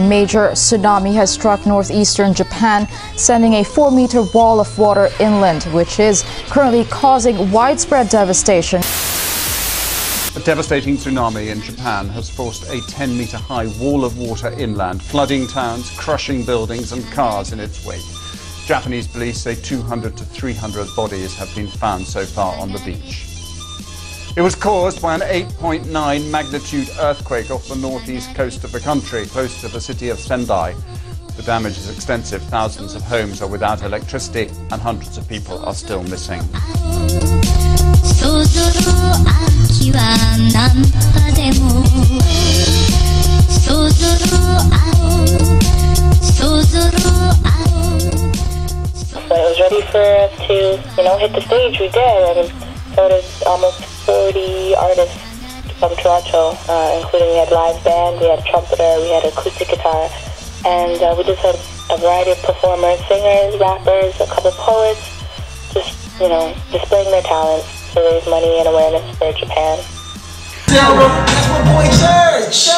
major tsunami has struck northeastern Japan, sending a 4-meter wall of water inland, which is currently causing widespread devastation. A devastating tsunami in Japan has forced a 10-meter-high wall of water inland, flooding towns, crushing buildings and cars in its wake. Japanese police say 200 to 300 bodies have been found so far on the beach. It was caused by an 8.9 magnitude earthquake off the northeast coast of the country, close to the city of Sendai. The damage is extensive. Thousands of homes are without electricity and hundreds of people are still missing. So I was ready for us to, hit the stage. We did. And so did almost 40 artists from Toronto, including we had live band, we had a trumpeter, we had acoustic guitar, and we just had a variety of performers, singers, rappers, a couple poets, just, displaying their talents to raise money and awareness for Japan. That's my boy Church.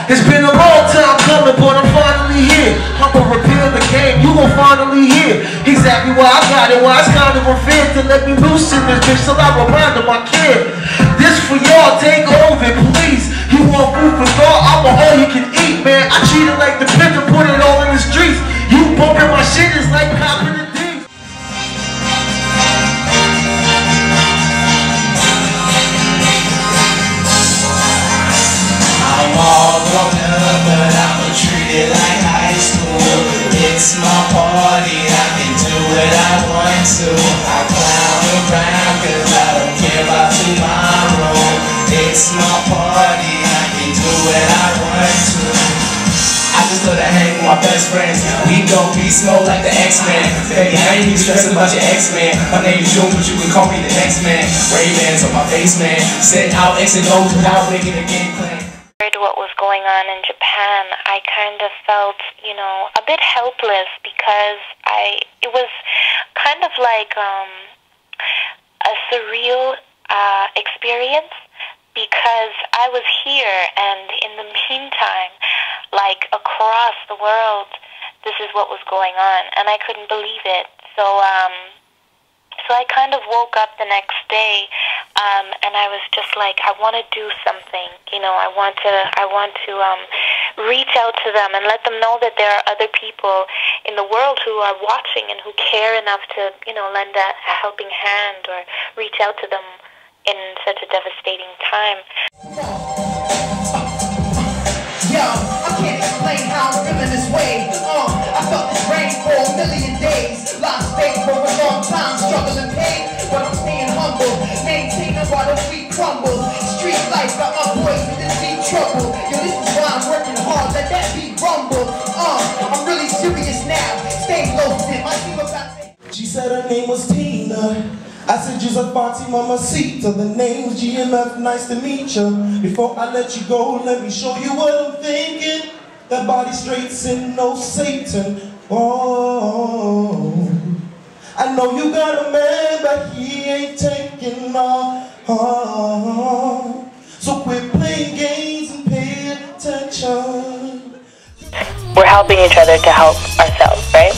It's been a long time coming, but I'm finally here. I'm gonna repeal the game, you gon' finally hear exactly why I got it, why it's kind of unfair to let me loose in this bitch till I remind my kid. This for y'all, take over, please. You want food for thought, I'm all you can eat, man. I treat it like the pimp and put it all in the streets. You bumping my shit is like popping the D. I'm all grown up, but I'ma treat it like high school. It's my party, I can do what I want to. I clown around cause I don't care about tomorrow. It's my party, I can do what I want to. I just love to hang with my best friends. We go beast mode like the X-Men. Baby, I ain't even stressing about your X-Men. My name is June, but you can call me the next man. Ray-Bans on my face, man. Send out X and O's without making a game plan. What was going on in Japan, I kind of felt, a bit helpless because it was kind of like a surreal experience because I was here and in the meantime, like across the world, this is what was going on and I couldn't believe it. So I kind of woke up the next day, and I was just like, I want to do something. I want to reach out to them and let them know that there are other people in the world who are watching and who care enough to, lend a helping hand or reach out to them in such a devastating time. Yo, I can't explain how I'm feeling this way. I felt this rain for a million days. Lost faith for a long time, struggling pain, but I'm staying humble, maintaining while the feet crumble. Street life got my boys in this deep trouble. Yo, this is why I'm working hard, let that beat rumble. I'm really serious now. Stay low, my team about to. She said her name was Tina. I said you's a Fonty Mamacita. The name's GMF, nice to meet you. Before I let you go, let me show you what I'm thinking. That body straight sin, no Satan. Oh, I know you got a man, but he ain't taking off. So quit playing games and pay attention. We're helping each other to help ourselves, right?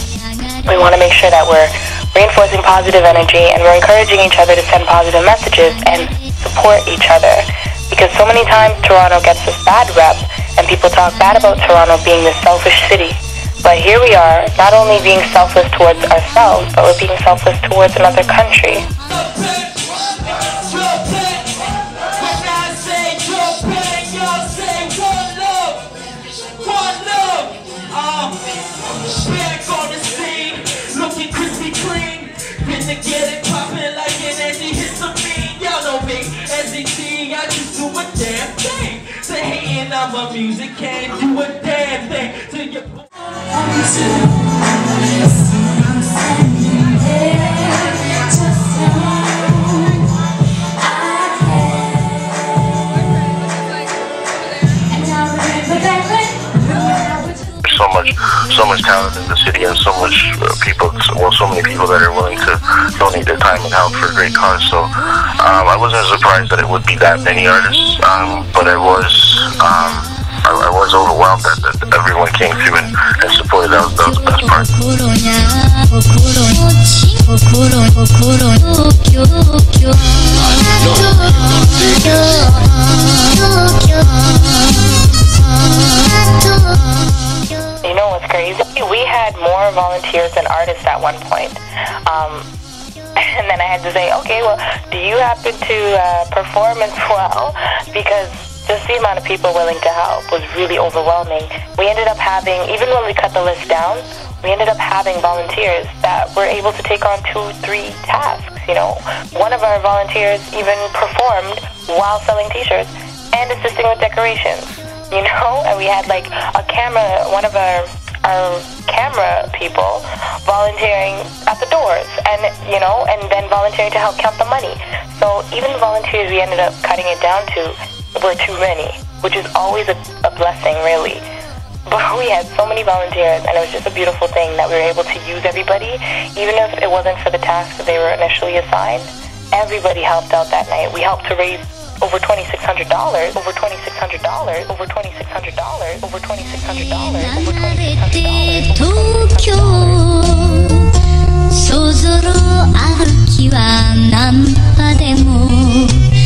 We want to make sure that we're reinforcing positive energy and we're encouraging each other to send positive messages and support each other. Because so many times Toronto gets this bad rep and people talk bad about Toronto being this selfish city. But here we are, not only being selfless towards ourselves, but we're being selfless towards another country. Get it poppin' like an anti-histamine. Y'all know me, SET, I just do a damn thing. Say hatin' on my music, can't do a damn thing. Till you so much talent in the city and so many people that are willing to donate their time and help for a great cause. So I wasn't surprised that it would be that many artists, but I was I was overwhelmed that everyone came through and supported. That was the best part. You know what's crazy? We had more volunteers than artists at one point. And then I had to say, okay, well, do you happen to perform as well? Because just the amount of people willing to help was really overwhelming. We ended up having, even when we cut the list down, we ended up having volunteers that were able to take on 2-3 tasks. You know, one of our volunteers even performed while selling T-shirts and assisting with decorations. You know, and we had like a camera, one of our camera people volunteering at the doors, and you know, and then volunteering to help count the money. So even the volunteers we ended up cutting it down to were too many, which is always a blessing, really. But we had so many volunteers, and it was just a beautiful thing that we were able to use everybody, even if it wasn't for the task that they were initially assigned. Everybody helped out that night. We helped to raise over $2,600, over $2,600, over $2,600, over $2,600, over $2,600, over $2,600.